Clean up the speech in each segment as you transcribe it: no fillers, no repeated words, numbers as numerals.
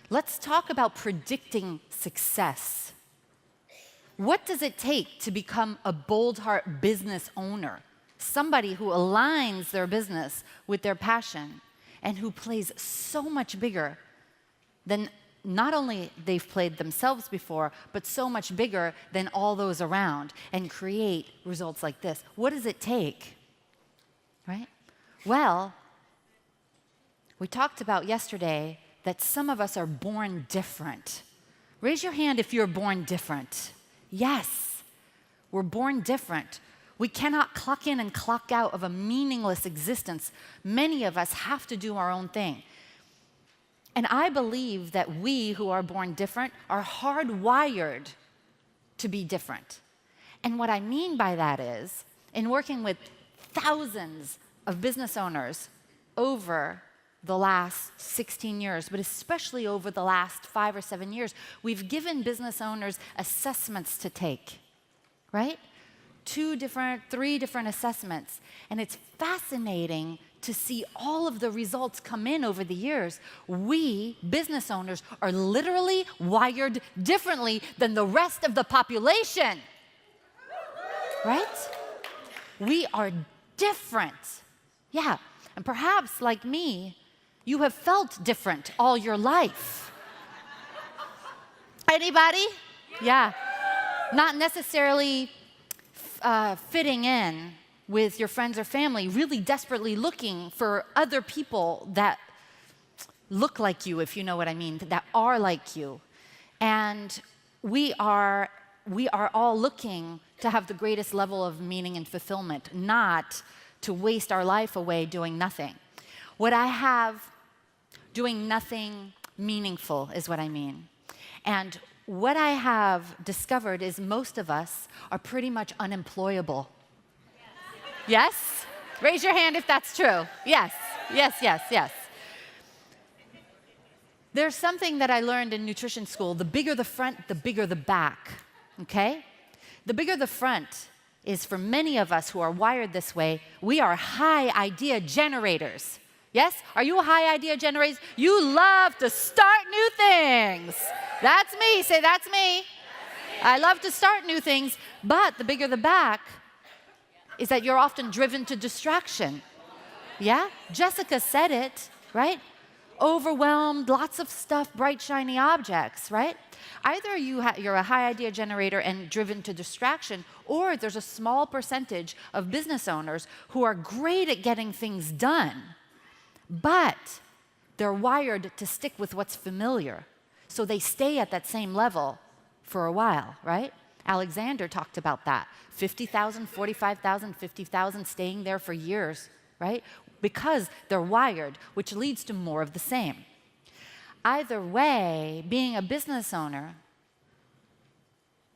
Let's talk about predicting success. What does it take to become a bold heart business owner? Somebody who aligns their business with their passion and who plays so much bigger than not only they've played themselves before, but so much bigger than all those around and create results like this. What does it take? Right? Well, we talked about yesterday that some of us are born different. Raise your hand if you're born different. Yes, we're born different. We cannot clock in and clock out of a meaningless existence. Many of us have to do our own thing. And I believe that we who are born different are hardwired to be different. And what I mean by that is, in working with thousands of business owners over the last 16 years, but especially over the last 5 or 7 years, we've given business owners assessments to take, right? 2 different, 3 different assessments. And it's fascinating to see all of the results come in over the years. We, business owners, are literally wired differently than the rest of the population, right? We are different. Yeah, and perhaps like me, you have felt different all your life. Anybody? Yeah. Not necessarily fitting in with your friends or family, really desperately looking for other people that look like you, if you know what I mean, that are like you. And we are all looking to have the greatest level of meaning and fulfillment, not to waste our life away doing nothing. Doing nothing meaningful is what I mean. And what I have discovered is most of us are pretty much unemployable. Yes? Raise your hand if that's true. Yes, yes, yes, yes. There's something that I learned in nutrition school. The bigger the front, the bigger the back, okay? The bigger the front is, for many of us who are wired this way, we are high idea generators. Yes? Are you a high idea generator? You love to start new things. That's me. Say, that's me. I love to start new things, but the bigger the back is that you're often driven to distraction. Yeah? Jessica said it, right? Overwhelmed, lots of stuff, bright, shiny objects, right? Either you're a high idea generator and driven to distraction, or there's a small percentage of business owners who are great at getting things done, but they're wired to stick with what's familiar. So they stay at that same level for a while, right? Alexander talked about that. 50,000, 45,000, 50,000, staying there for years, right? Because they're wired, which leads to more of the same. Either way, being a business owner,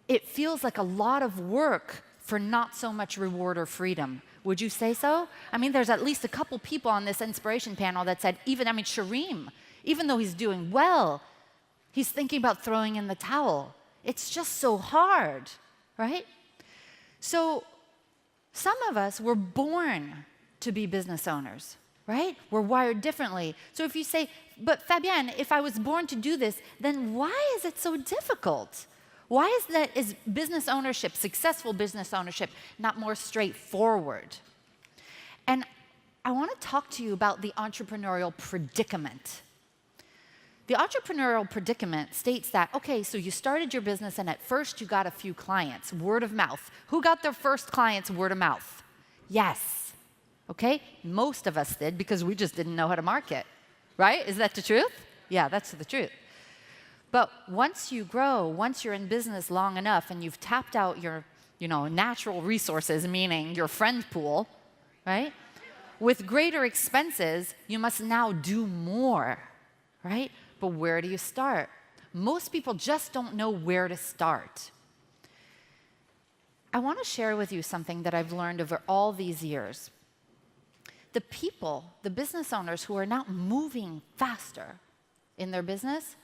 it feels like a lot of work for not so much reward or freedom. Would you say so? I mean, there's at least a couple people on this inspiration panel that said, Shareem, even though he's doing well, he's thinking about throwing in the towel. It's just so hard, right? So some of us were born to be business owners, right? We're wired differently. So if you say, but Fabienne, if I was born to do this, then why is it so difficult? Why is business ownership, successful business ownership, not more straightforward? And I want to talk to you about the entrepreneurial predicament. The entrepreneurial predicament states that, okay, so you started your business and at first you got a few clients, word of mouth. Who got their first clients word of mouth? Yes. Okay? Most of us did because we just didn't know how to market, right? Is that the truth? Yeah, that's the truth. But once you grow, once you're in business long enough and you've tapped out your, natural resources, meaning your friend pool, right? With greater expenses, you must now do more, right? But where do you start? Most people just don't know where to start. I want to share with you something that I've learned over all these years. The people, the business owners who are now moving faster in their business,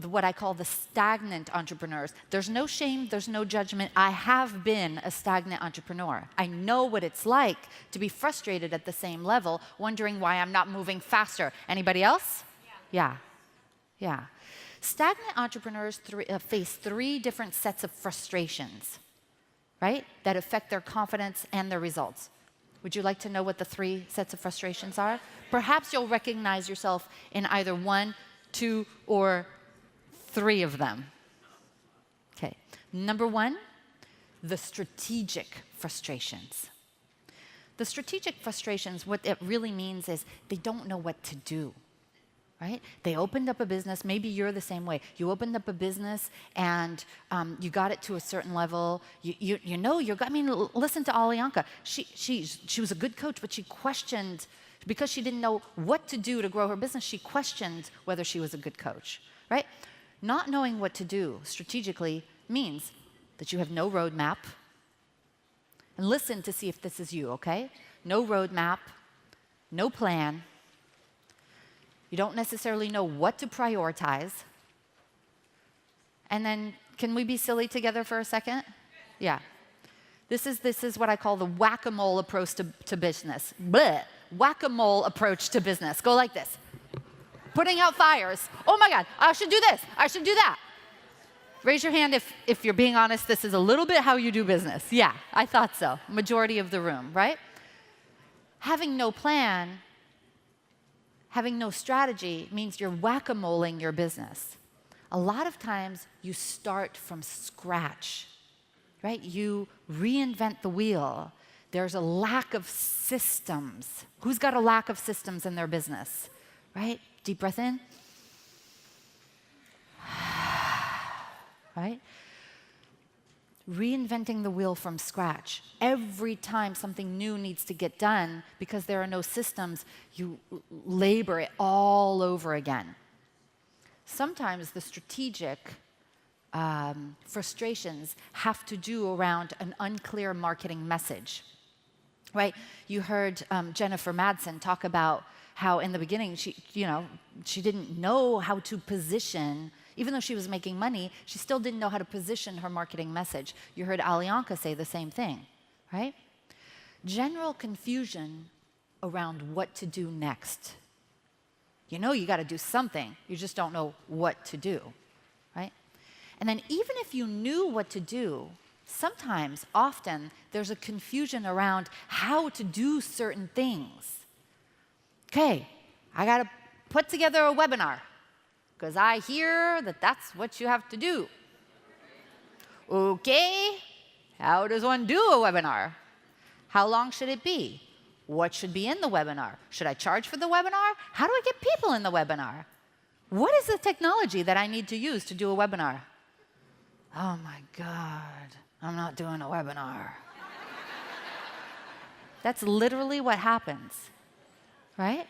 what I call the stagnant entrepreneurs. There's no shame, there's no judgment. I have been a stagnant entrepreneur. I know what it's like to be frustrated at the same level, wondering why I'm not moving faster. Anybody else? Yeah. Yeah. Stagnant entrepreneurs face three different sets of frustrations, right, that affect their confidence and their results. Would you like to know what the three sets of frustrations are? Perhaps you'll recognize yourself in either one, two, or three of them. Okay. Number one, the strategic frustrations. The strategic frustrations, what it really means is they don't know what to do. Right? They opened up a business. Maybe you're the same way. You opened up a business and you got it to a certain level. I mean, listen to Alianka. She was a good coach, but she questioned, because she didn't know what to do to grow her business, she questioned whether she was a good coach, right? Not knowing what to do strategically means that you have no roadmap. And listen to see if this is you, okay? No roadmap, no plan. You don't necessarily know what to prioritize. And then, can we be silly together for a second? Yeah. This is what I call the whack-a-mole approach to business. Blech. Whack-a-mole approach to business. Go like this. Putting out fires. Oh my God, I should do this. I should do that. Raise your hand if you're being honest, this is a little bit how you do business. Yeah, I thought so. Majority of the room, right? Having no plan, having no strategy means you're whack-a-moling your business. A lot of times you start from scratch, right? You reinvent the wheel. There's a lack of systems. Who's got a lack of systems in their business, right? Deep breath in. Right? Reinventing the wheel from scratch. Every time something new needs to get done, because there are no systems, you labor it all over again. Sometimes the strategic frustrations have to do around an unclear marketing message, right? You heard Jennifer Madsen talk about how in the beginning she didn't know how to position. Even though she was making money, she still didn't know how to position her marketing message. You heard Alianka say the same thing, right? General confusion around what to do next. You know you got to do something, you just don't know what to do, right? And then even if you knew what to do, sometimes, often, there's a confusion around how to do certain things. Okay, I got to put together a webinar, because I hear that that's what you have to do. Okay, how does one do a webinar? How long should it be? What should be in the webinar? Should I charge for the webinar? How do I get people in the webinar? What is the technology that I need to use to do a webinar? Oh my God, I'm not doing a webinar. That's literally what happens, right?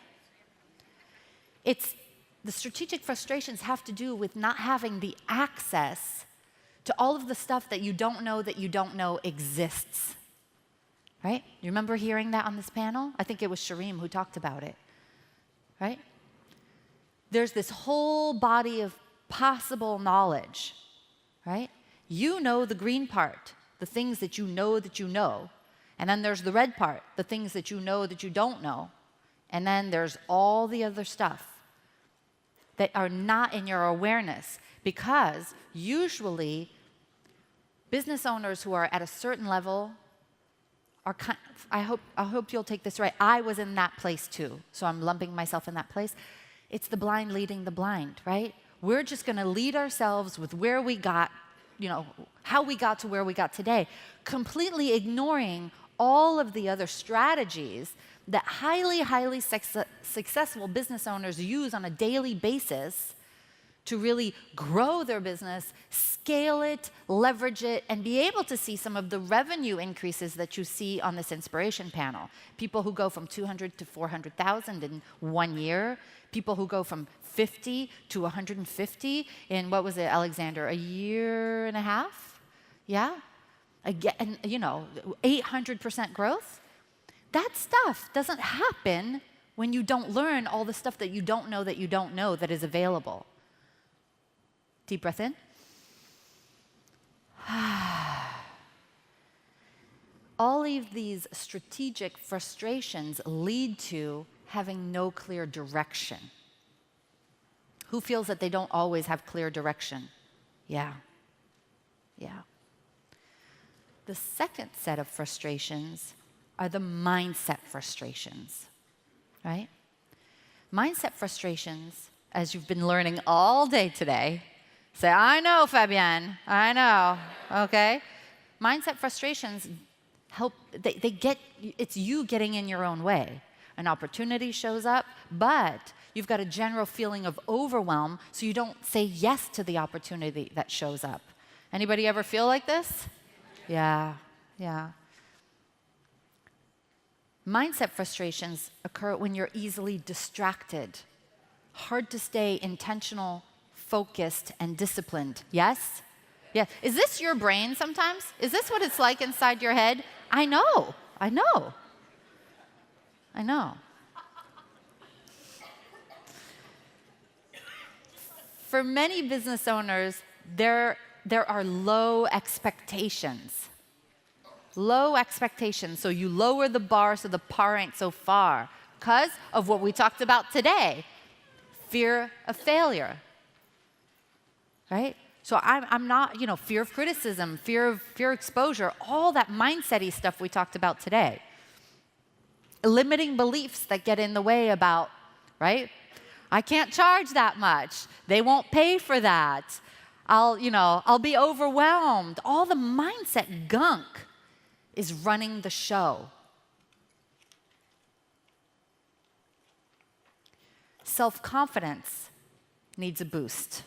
The strategic frustrations have to do with not having the access to all of the stuff that you don't know exists, right? You remember hearing that on this panel? I think it was Shireen who talked about it, right? There's this whole body of possible knowledge, right? You know the green part, the things that you know, and then there's the red part, the things that you don't know, and then there's all the other stuff that are not in your awareness, because usually business owners who are at a certain level are I hope you'll take this right. I was in that place too, so I'm lumping myself in that place. It's the blind leading the blind, right? We're just going to lead ourselves with where we got, how we got to where we got today, completely ignoring all of the other strategies that highly successful business owners use on a daily basis to really grow their business, scale it, leverage it, and be able to see some of the revenue increases that you see on this inspiration panel. People who go from 200 to 400,000 in 1 year, people who go from 50 to 150 in, what was it, Alexander, a year and a half? Yeah? Again, 800% growth. That stuff doesn't happen when you don't learn all the stuff that you don't know that is available. Deep breath in. All of these strategic frustrations lead to having no clear direction. Who feels that they don't always have clear direction? Yeah. Yeah. The second set of frustrations are the mindset frustrations, right? Mindset frustrations, as you've been learning all day today, say, I know, Fabienne, I know, okay? Mindset frustrations help, they get, it's you getting in your own way. An opportunity shows up, but you've got a general feeling of overwhelm, so you don't say yes to the opportunity that shows up. Anybody ever feel like this? Yeah, yeah. Mindset frustrations occur when you're easily distracted. Hard to stay intentional, focused, and disciplined. Yes? Yeah. Is this your brain sometimes? Is this what it's like inside your head? I know. I know. I know. For many business owners, there are low expectations. Low expectations. So you lower the bar so the par ain't so far because of what we talked about today. Fear of failure. Right? So I'm not, fear of criticism, fear of exposure, all that mindset-y stuff we talked about today. Limiting beliefs that get in the way about, right? I can't charge that much. They won't pay for that. I'll be overwhelmed. All the mindset gunk is running the show. Self-confidence needs a boost.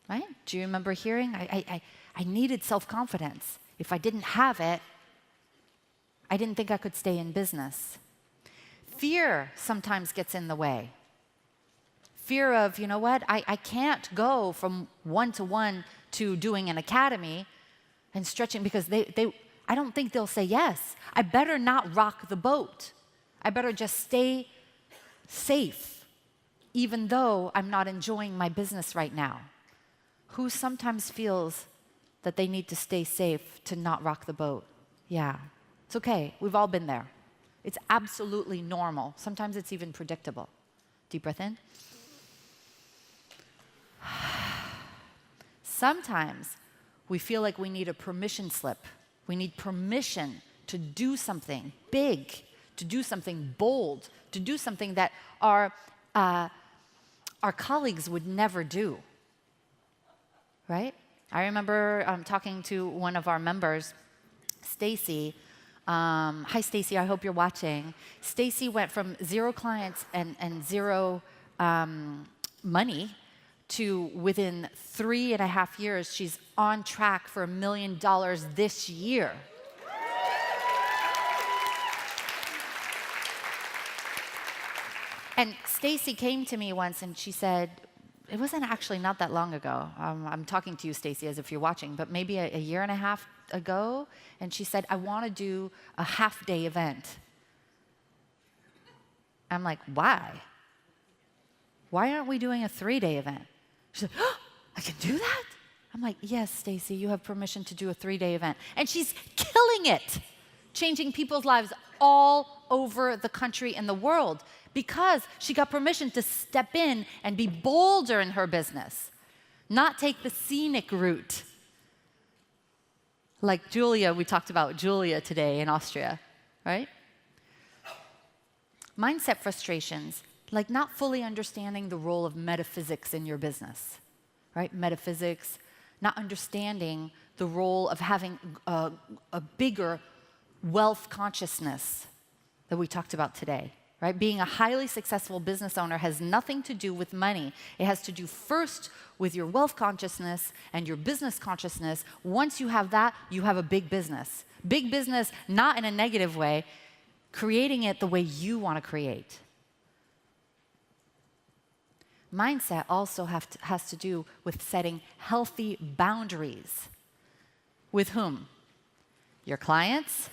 Right? Do you remember hearing? I needed self-confidence. If I didn't have it, I didn't think I could stay in business. Fear sometimes gets in the way. Fear of, I can't go from one-to-one to doing an academy and stretching because I don't think they'll say yes. I better not rock the boat. I better just stay safe, even though I'm not enjoying my business right now. Who sometimes feels that they need to stay safe to not rock the boat? Yeah, it's okay. We've all been there. It's absolutely normal. Sometimes it's even predictable. Deep breath in. Sometimes we feel like we need a permission slip. We need permission to do something big, to do something bold, to do something that our colleagues would never do. Right? I remember talking to one of our members, Stacy. Hi, Stacy. I hope you're watching. Stacy went from 0 clients and 0 money to within 3.5 years, she's on track for $1 million this year. And Stacy came to me once and she said, it wasn't actually not that long ago. I'm talking to you, Stacy, as if you're watching, but maybe a 1.5 years ago. And she said, I want to do a half-day event. I'm like, why? Why aren't we doing a 3-day event? She said, oh, I can do that? I'm like, yes, Stacy, you have permission to do a 3-day event. And she's killing it, changing people's lives all over the country and the world because she got permission to step in and be bolder in her business, not take the scenic route. Like Julia, we talked about Julia today in Austria, right? Mindset frustrations, like not fully understanding the role of metaphysics in your business, right? Metaphysics, not understanding the role of having a bigger wealth consciousness that we talked about today, right? Being a highly successful business owner has nothing to do with money. It has to do first with your wealth consciousness and your business consciousness. Once you have that, you have a big business. Big business, not in a negative way, creating it the way you want to create. Mindset also has to do with setting healthy boundaries. With whom? Your clients,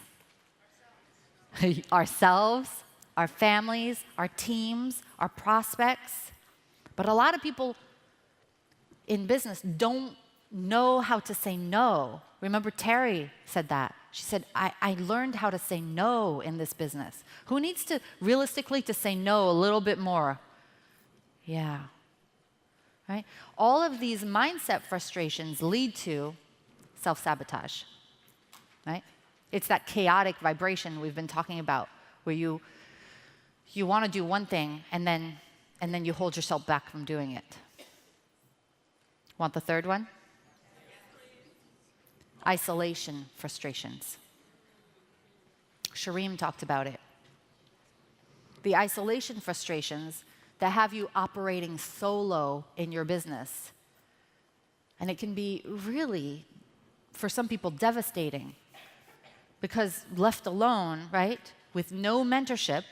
ourselves, our families, our teams, our prospects. But a lot of people in business don't know how to say no. Remember Terry said that. She said, I learned how to say no in this business. Who needs to, realistically, to say no a little bit more? Yeah, right? All of these mindset frustrations lead to self-sabotage, right? It's that chaotic vibration we've been talking about, where you want to do one thing and then you hold yourself back from doing it. Want the third one? Isolation frustrations. Shireen talked about it. The isolation frustrations that have you operating solo in your business. And it can be really, for some people, devastating. Because left alone, right, with no mentorship,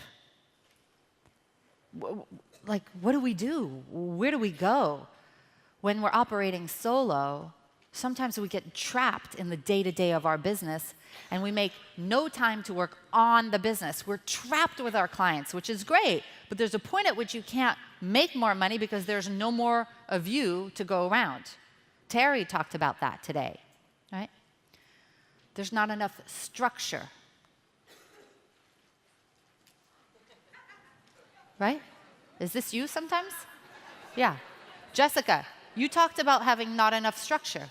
like, what do we do? Where do we go? When we're operating solo, sometimes we get trapped in the day-to-day of our business, and we make no time to work on the business. We're trapped with our clients, which is great, but there's a point at which you can't make more money because there's no more of you to go around. Terry talked about that today, right? There's not enough structure. Right? Is this you sometimes? Yeah. Jessica, you talked about having not enough structure.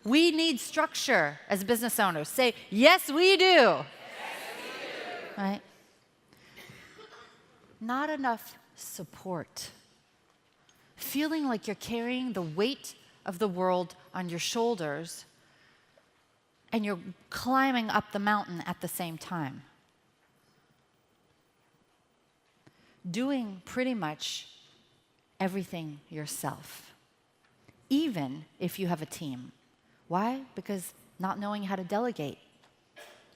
We need structure as business owners. Say, yes, we do. Yes, we do. Right? Not enough support. Feeling like you're carrying the weight of the world on your shoulders and you're climbing up the mountain at the same time. Doing pretty much everything yourself, even if you have a team. Why? Because not knowing how to delegate,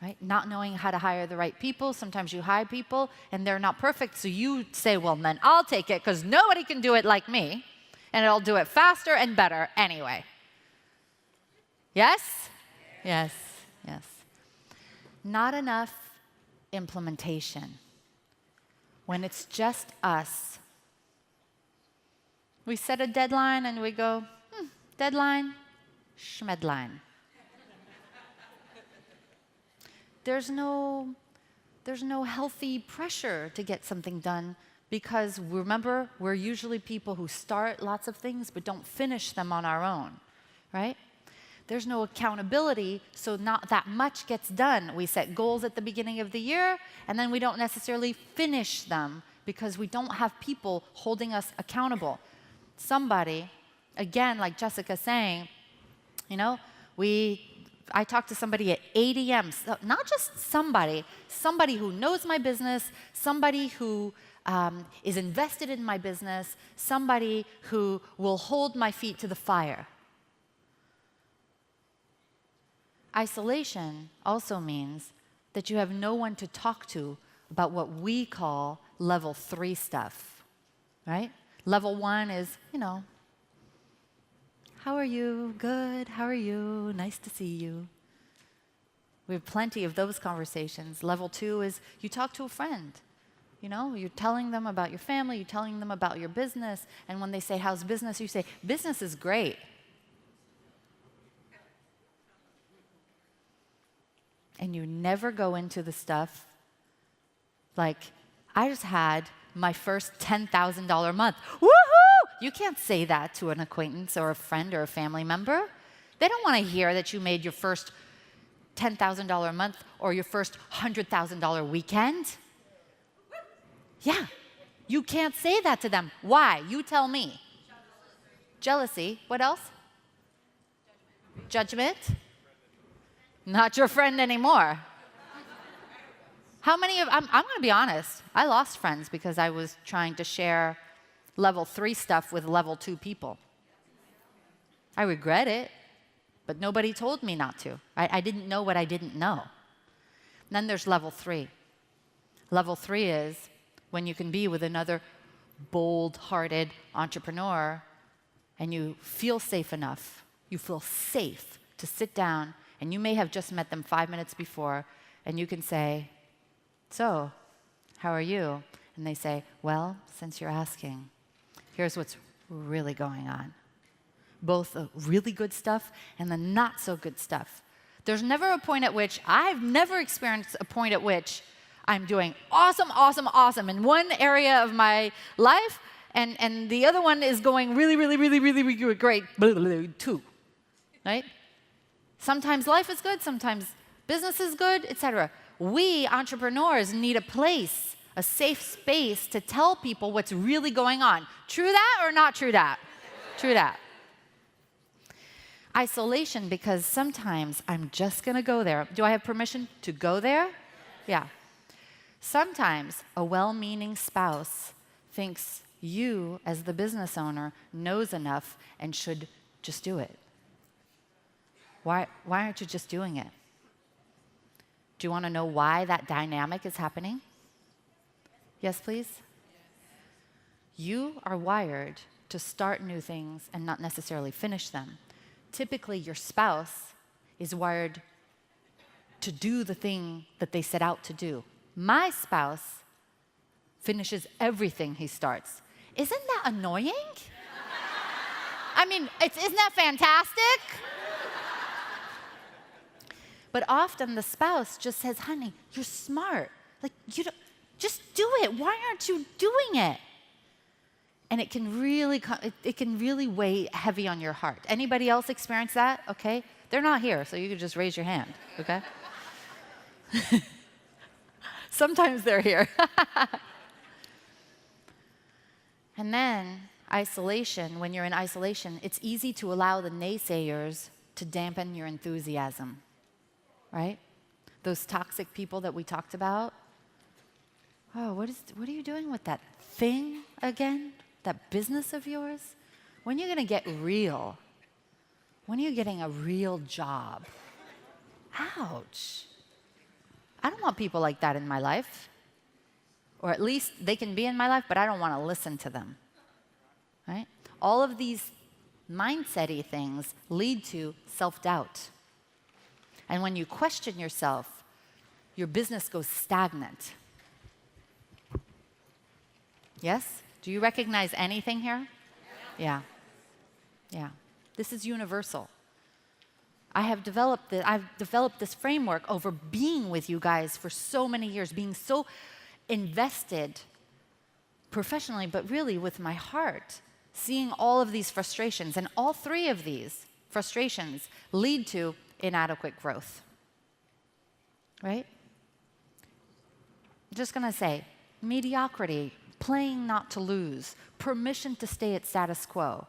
right? Not knowing how to hire the right people. Sometimes you hire people and they're not perfect, so you say, well, then I'll take it because nobody can do it like me, and I'll do it faster and better anyway. Yes? Yes, yes. Not enough implementation. When it's just us, we set a deadline and we go, deadline, schmedline. There's no healthy pressure to get something done because, remember, we're usually people who start lots of things but don't finish them on our own, right? There's no accountability, so not that much gets done. We set goals at the beginning of the year, and then we don't necessarily finish them because we don't have people holding us accountable. Somebody, again, like Jessica saying, you know, I talked to somebody at 8 a.m., so not just somebody who knows my business, somebody who is invested in my business, somebody who will hold my feet to the fire. Isolation also means that you have no one to talk to about what we call level 3 stuff, right? Level 1 is, you know, how are you? Good. How are you? Nice to see you. We have plenty of those conversations. Level 2 is you talk to a friend. You know, you're telling them about your family, you're telling them about your business, and when they say, how's business? You say, business is great. And you never go into the stuff like, I just had my first $10,000 month. Woohoo! You can't say that to an acquaintance or a friend or a family member. They don't want to hear that you made your first $10,000 month or your first $100,000 weekend. Yeah, you can't say that to them. Why? You tell me. Jealousy. What else? Judgment. Not your friend anymore. How many of, I'm going to be honest, I lost friends because I was trying to share level 3 stuff with level 2 people. I regret it, but nobody told me not to. I didn't know what I didn't know. And then there's level 3. Level 3 is when you can be with another bold-hearted entrepreneur and you feel safe enough, you feel safe to sit down, and you may have just met them 5 minutes before, and you can say, so, how are you? And they say, well, since you're asking, here's what's really going on. Both the really good stuff and the not so good stuff. There's never a point at which, I've never experienced a point at which I'm doing awesome, awesome, awesome in one area of my life, and the other one is going really, really, really, really, really great, too, right? Sometimes life is good, sometimes business is good, etc. We entrepreneurs need a place, a safe space to tell people what's really going on. True that or not true that? True that. Isolation, because sometimes I'm just going to go there. Do I have permission to go there? Yeah. Sometimes a well-meaning spouse thinks you, as the business owner, knows enough and should just do it. Why aren't you just doing it? Do you want to know why that dynamic is happening? Yes, please? You are wired to start new things and not necessarily finish them. Typically, your spouse is wired to do the thing that they set out to do. My spouse finishes everything he starts. Isn't that annoying? I mean, isn't that fantastic? But often the spouse just says, honey, you're smart. Like, you don't, just do it. Why aren't you doing it? And it can really weigh heavy on your heart. Anybody else experience that? Okay. They're not here, so you can just raise your hand, okay? Sometimes they're here. And then isolation, when you're in isolation, it's easy to allow the naysayers to dampen your enthusiasm, right? Those toxic people that we talked about. Oh, what are you doing with that thing again? That business of yours? When are you going to get real? When are you getting a real job? Ouch. I don't want people like that in my life. Or at least they can be in my life, but I don't want to listen to them. Right? All of these mindset-y things lead to self-doubt. And when you question yourself, your business goes stagnant. Yes? Do you recognize anything here? Yeah. Yeah. This is universal. I've developed this framework over being with you guys for so many years, being so invested professionally, but really with my heart, seeing all of these frustrations. And all three of these frustrations lead to inadequate growth. Right? Just going to say, mediocrity, playing not to lose, permission to stay at status quo.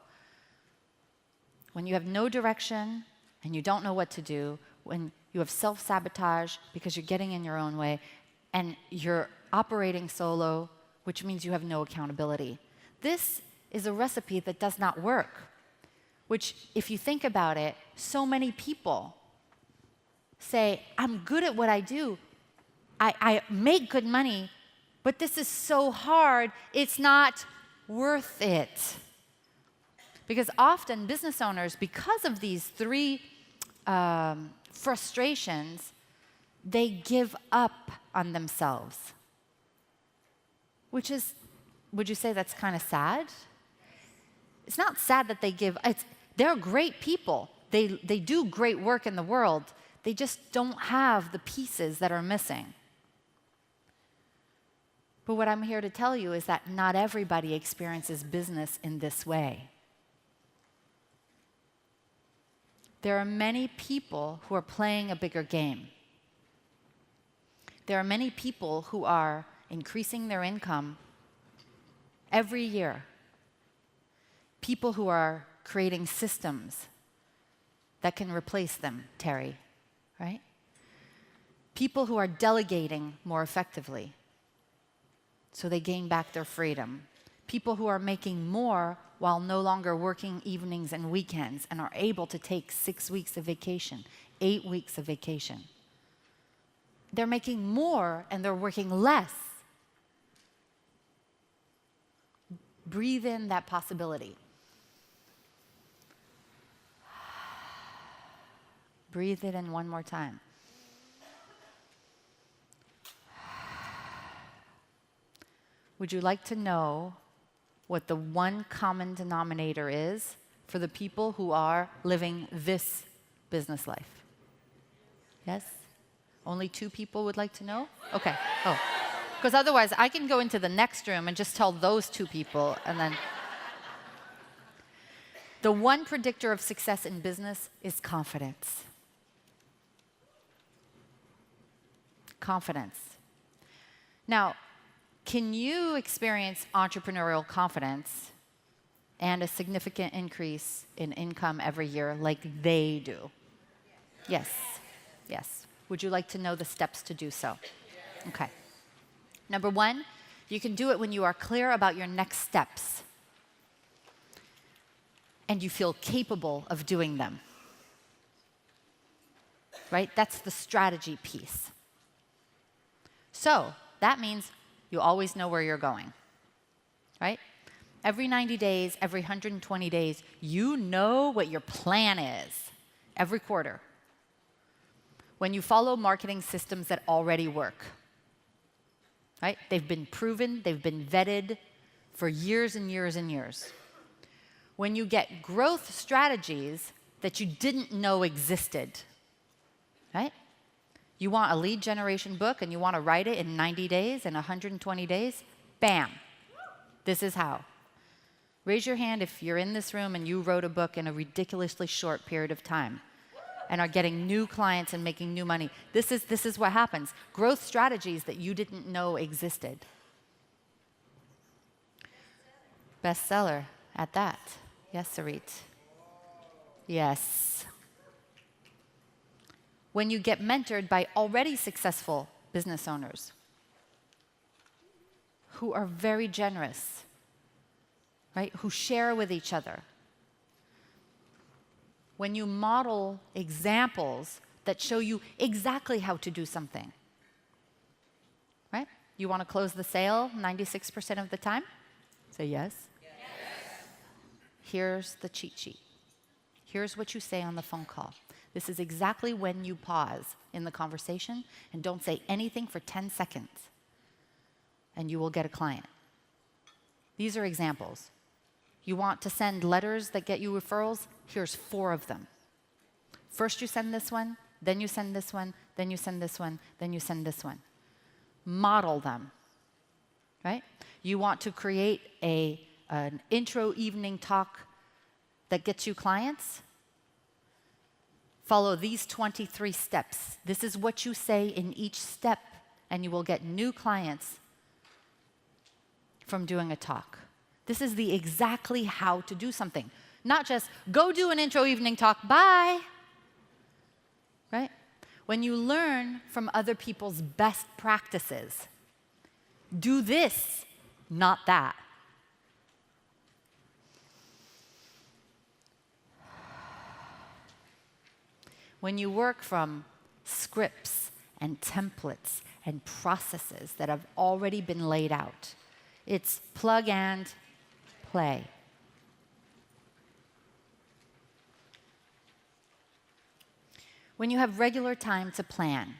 When you have no direction and you don't know what to do, when you have self-sabotage because you're getting in your own way, and you're operating solo, which means you have no accountability. This is a recipe that does not work, which, if you think about it, so many people say, I'm good at what I do. I make good money, but this is so hard, it's not worth it. Because often business owners, because of these three frustrations, they give up on themselves. Which is, would you say that's kind of sad? It's not sad that they give, they're great people. They do great work in the world. They just don't have the pieces that are missing. But what I'm here to tell you is that not everybody experiences business in this way. There are many people who are playing a bigger game. There are many people who are increasing their income every year. People who are creating systems that can replace them, Terry, right? People who are delegating more effectively so they gain back their freedom. People who are making more while no longer working evenings and weekends and are able to take 6 weeks of vacation, 8 weeks of vacation. They're making more and they're working less. Breathe in that possibility. Breathe it in one more time. Would you like to know what the one common denominator is for the people who are living this business life? Yes? Only 2 people would like to know? Okay. Oh. Because otherwise, I can go into the next room and just tell those two people, and then. The one predictor of success in business is confidence. Confidence. Now, can you experience entrepreneurial confidence and a significant increase in income every year like they do? Yes. Yes. Would you like to know the steps to do so? Okay. Number one, you can do it when you are clear about your next steps and you feel capable of doing them. Right? That's the strategy piece. So that means you always know where you're going. Right? Every 90 days, every 120 days, you know what your plan is every quarter. When you follow marketing systems that already work. Right? They've been proven, they've been vetted for years and years and years. When you get growth strategies that you didn't know existed, right? You want a lead generation book and you want to write it in 90 days and 120 days? Bam. This is how. Raise your hand if you're in this room and you wrote a book in a ridiculously short period of time and are getting new clients and making new money. This is what happens. Growth strategies that you didn't know existed. Bestseller at that. Yes, Sarit. Yes. When you get mentored by already successful business owners who are very generous, right? Who share with each other. When you model examples that show you exactly how to do something, right? You want to close the sale 96% of the time? Say yes. Here's the cheat sheet. Here's what you say on the phone call. This is exactly when you pause in the conversation and don't say anything for 10 seconds, and you will get a client. These are examples. You want to send letters that get you referrals? Here's 4 of them. First you send this one, then you send this one, then you send this one, then you send this one. Model them, right? You want to create an intro evening talk that gets you clients? Follow these 23 steps. This is what you say in each step, and you will get new clients from doing a talk. This is the exactly how to do something. Not just go do an intro evening talk, bye. Right? When you learn from other people's best practices, do this, not that. When you work from scripts and templates and processes that have already been laid out, it's plug and play. When you have regular time to plan,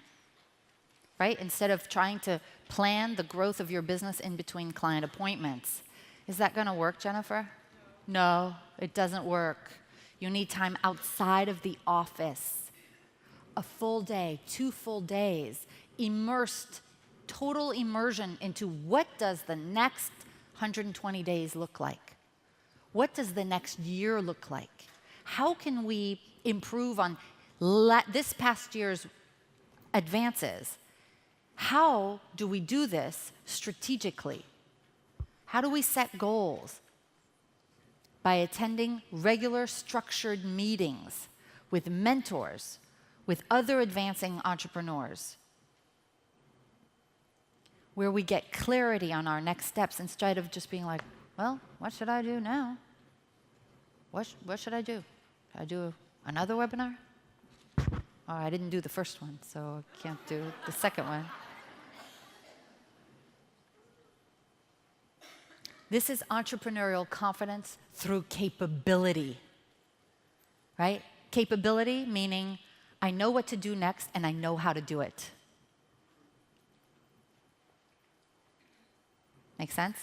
right? Instead of trying to plan the growth of your business in between client appointments. Is that going to work, Jennifer? No, it doesn't work. You need time outside of the office. A full day, 2 full days, immersed, total immersion into what does the next 120 days look like? What does the next year look like? How can we improve on this past year's advances? How do we do this strategically? How do we set goals? By attending regular structured meetings with mentors, with other advancing entrepreneurs, where we get clarity on our next steps instead of just being like, well, what should I do now? What should I do? Should I do another webinar? Oh, I didn't do the first one, so I can't do the second one. This is entrepreneurial confidence through capability, right? Capability meaning I know what to do next and I know how to do it. Make sense?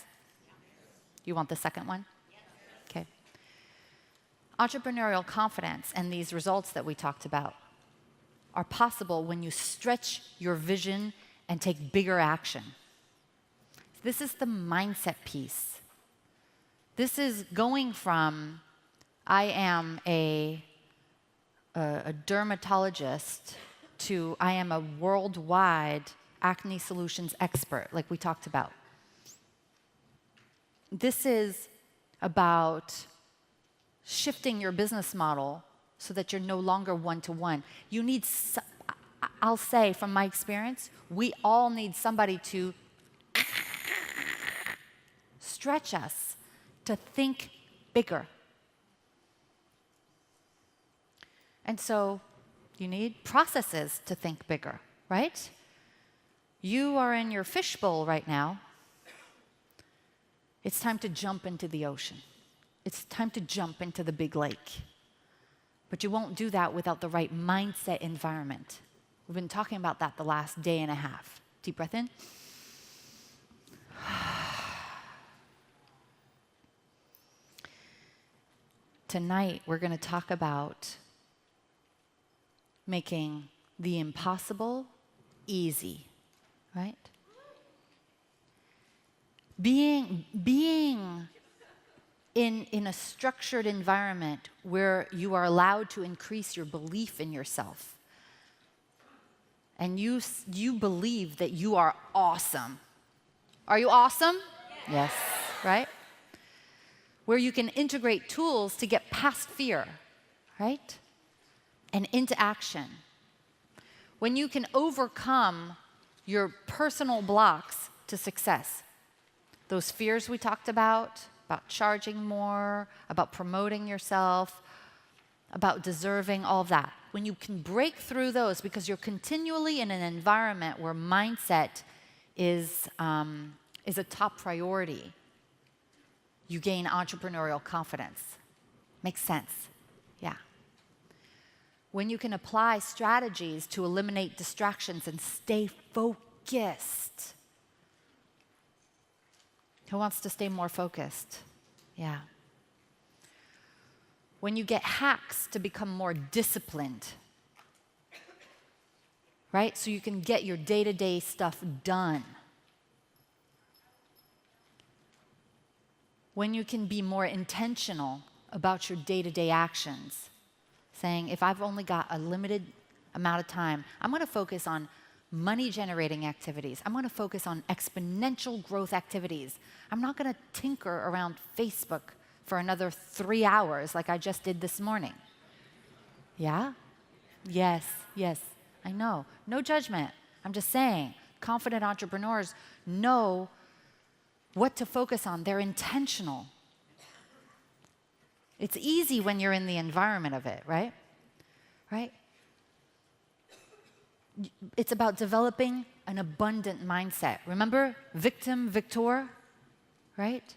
You want the second one? Okay. Entrepreneurial confidence and these results that we talked about are possible when you stretch your vision and take bigger action. This is the mindset piece. This is going from, I am a dermatologist, to I am a worldwide acne solutions expert, like we talked about. This is about shifting your business model so that you're no longer one-to-one. You need, I'll say from my experience, we all need somebody to stretch us to think bigger. And so you need processes to think bigger, right? You are in your fishbowl right now. It's time to jump into the ocean. It's time to jump into the big lake. But you won't do that without the right mindset environment. We've been talking about that the last day and a half. Deep breath in. Tonight, we're going to talk about making the impossible easy, right? Being in a structured environment where you are allowed to increase your belief in yourself. And you believe that you are awesome. Are you awesome? Yes, right? Where you can integrate tools to get past fear, right? And into action. When you can overcome your personal blocks to success. Those fears we talked about charging more, about promoting yourself, about deserving, all of that. When you can break through those because you're continually in an environment where mindset is a top priority, you gain entrepreneurial confidence. Makes sense? Yeah. When you can apply strategies to eliminate distractions and stay focused. Who wants to stay more focused? Yeah. When you get hacks to become more disciplined, right? So you can get your day-to-day stuff done. When you can be more intentional about your day-to-day actions, saying, if I've only got a limited amount of time, I'm going to focus on money-generating activities. I'm going to focus on exponential growth activities. I'm not going to tinker around Facebook for another 3 hours like I just did this morning. Yeah? Yes, I know. No judgment. I'm just saying, confident entrepreneurs know what to focus on. They're intentional. It's easy when you're in the environment of it, right? Right? It's about developing an abundant mindset. Remember, victim, victor, right?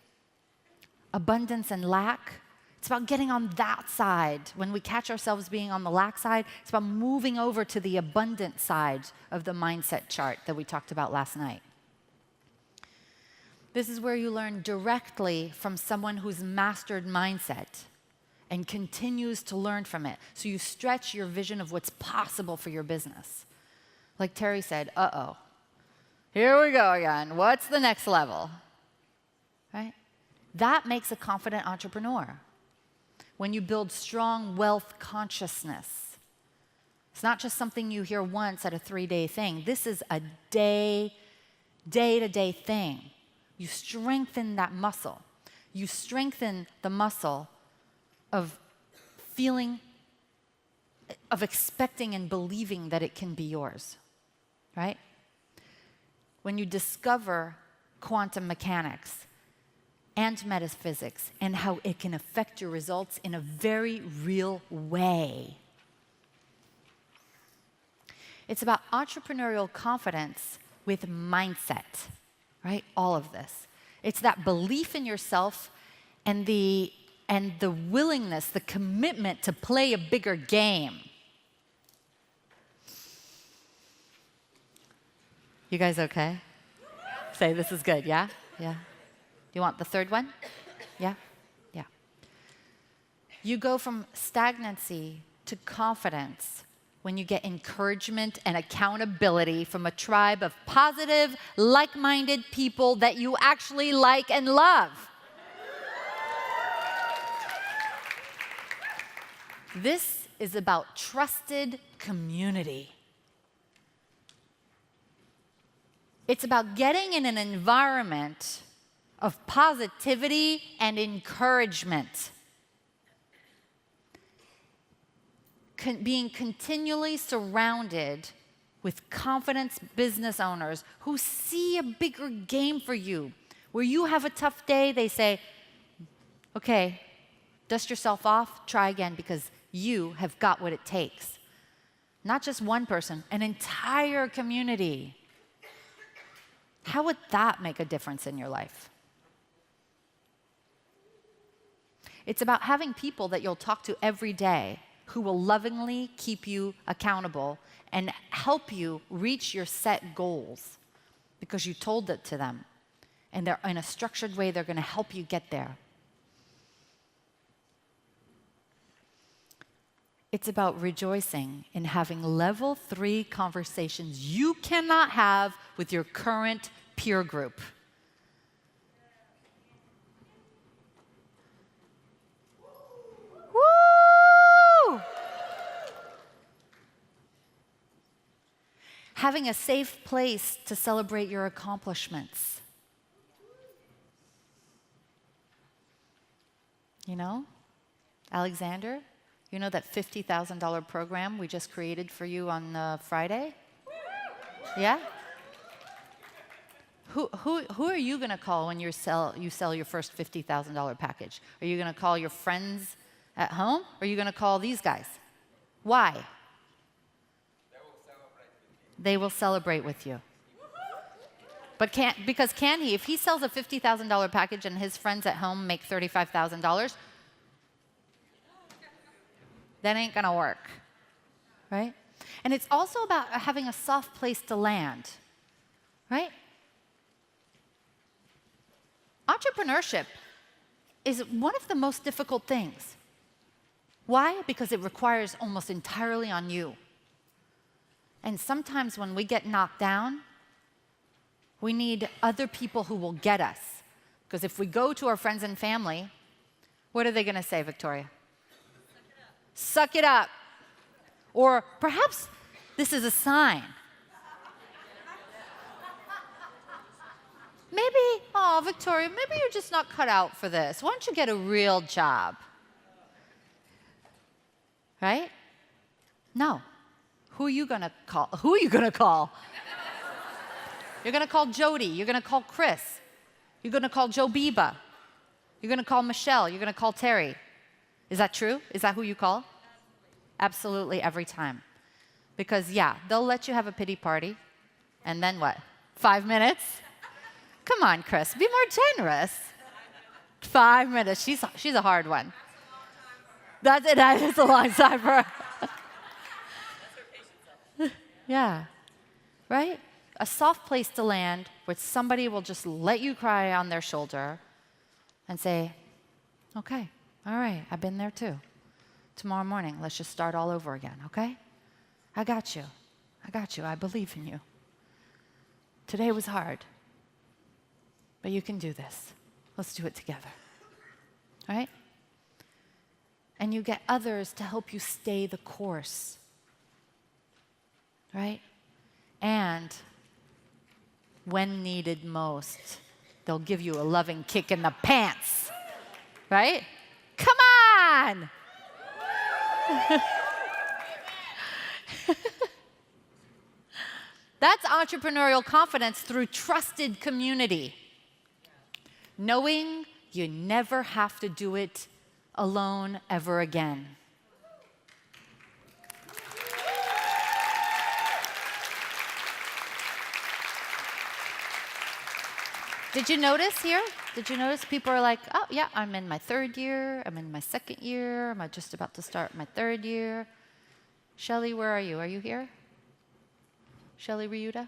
Abundance and lack. It's about getting on that side. When we catch ourselves being on the lack side, it's about moving over to the abundant side of the mindset chart that we talked about last night. This is where you learn directly from someone who's mastered mindset and continues to learn from it. So you stretch your vision of what's possible for your business. Like Terry said, uh-oh, here we go again. What's the next level? Right? That makes a confident entrepreneur. When you build strong wealth consciousness. It's not just something you hear once at a 3-day thing. This is a day-to-day thing. You strengthen that muscle. You strengthen the muscle of feeling, of expecting and believing that it can be yours, right? When you discover quantum mechanics and metaphysics and how it can affect your results in a very real way. It's about entrepreneurial confidence with mindset, right? All of this. It's that belief in yourself and the willingness, the commitment to play a bigger game. You guys okay? Say this is good, yeah? Yeah. You want the third one? Yeah? Yeah. You go from stagnancy to confidence when you get encouragement and accountability from a tribe of positive, like-minded people that you actually like and love. This is about trusted community. It's about getting in an environment of positivity and encouragement. Being continually surrounded with confident business owners who see a bigger game for you. Where you have a tough day, they say, okay, dust yourself off, try again, because you have got what it takes. Not just one person, an entire community. How would that make a difference in your life? It's about having people that you'll talk to every day who will lovingly keep you accountable and help you reach your set goals because you told it to them. And they're in a structured way, they're going to help you get there. It's about rejoicing in having level 3 conversations you cannot have with your current peer group. Woo! Having a safe place to celebrate your accomplishments. You know, Alexander? You know that $50,000 program we just created for you on Friday? Yeah? Who are you going to call when you sell your first $50,000 package? Are you going to call your friends at home? Or are you going to call these guys? Why? They will celebrate with you. But because can he? If he sells a $50,000 package and his friends at home make $35,000, that ain't gonna work, right? And it's also about having a soft place to land, right? Entrepreneurship is one of the most difficult things. Why? Because it requires almost entirely on you. And sometimes when we get knocked down, we need other people who will get us. Because if we go to our friends and family, what are they gonna say, Victoria? Suck it up. Or perhaps this is a sign. Maybe, oh, Victoria, maybe you're just not cut out for this. Why don't you get a real job? Right? No. Who are you going to call? Who are you going to call? You're going to call Jody. You're going to call Chris. You're going to call Joe Biba. You're going to call Michelle. You're going to call Terry. Is that true? Is that who you call? Absolutely, every time. Because, yeah, they'll let you have a pity party. And then what? 5 minutes? Come on, Chris, be more generous. 5 minutes. She's a hard one. That is a long time for her. Yeah. Right? A soft place to land where somebody will just let you cry on their shoulder and say, okay, all right, I've been there too. Tomorrow morning, let's just start all over again, okay? I got you. I got you. I believe in you. Today was hard, but you can do this. Let's do it together. All right? And you get others to help you stay the course. Right? And when needed most, they'll give you a loving kick in the pants. Right? Come on! That's entrepreneurial confidence through trusted community. Knowing you never have to do it alone ever again. Did you notice here? Did you notice people are like, oh, yeah, I'm in my 3rd year, I'm in my 2nd year, I'm just about to start my 3rd year. Shelly, where are you? Are you here? Shelly Ryuta?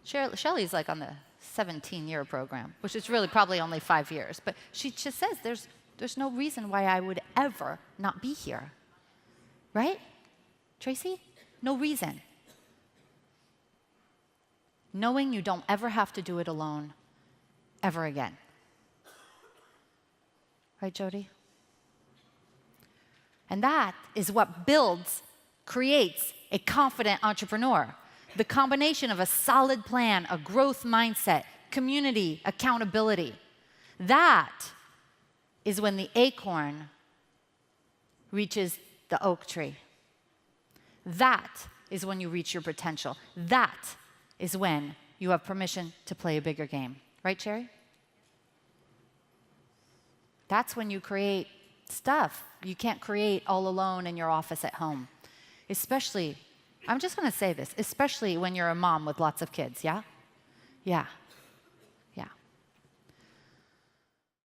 Shelly's like on the 17-year program, which is really probably only 5 years. But she just says there's no reason why I would ever not be here. Right? Tracy? No reason. Knowing you don't ever have to do it alone ever again. Right, Jody? And that is what creates a confident entrepreneur. The combination of a solid plan, a growth mindset, community, accountability. That is when the acorn reaches the oak tree. That is when you reach your potential. That is when you have permission to play a bigger game. Right, Cherry? That's when you create stuff you can't create all alone in your office at home. Especially, I'm just going to say this, especially when you're a mom with lots of kids, yeah? Yeah.